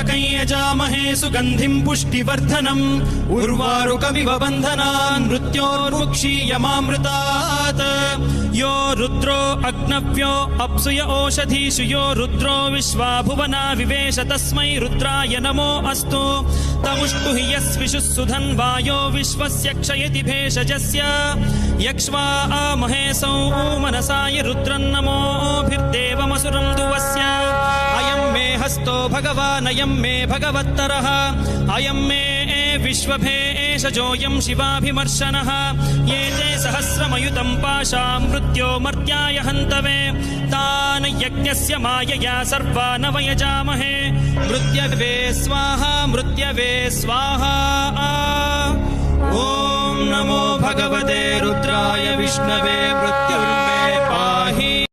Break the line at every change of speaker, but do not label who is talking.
त्र्यम्बकं यजामहे सुगन्धिं पुष्टिवर्धनम् उर्वारुकमिव बन्धनान् मृत्योर्मुक्षीयमामृतात् यो रुद्रो अग्नव्यो अप्सुय ओषधीषु यो रुद्रो विश्वा भुवना विवेश तस्मै रुद्राय नमो अस्तु तमुष्टु हि यस्विषुः सुधन्वायो विश्वस्य क्षयति भेषजस्य यक्ष्वा महेशौ मनसाय रुद्रन्नमोभिर्देवमसुरं दुवस्य अयं मे हस्तो भगवान् अयं मे भगवत्तरः अयं मे विश्वभेषजोऽयं शिवाभिमर्शनः ये ते सहस्रमयुतं पाशां मृत्यो मर्त्याय हन्तवे तान् यज्ञस्य मायया सर्वान् वयजामहे मृत्यवे स्वाहा मृत्यवे स्वाहा ॐ नमो भगवते रुद्राय विष्णवे मृत्युर्मे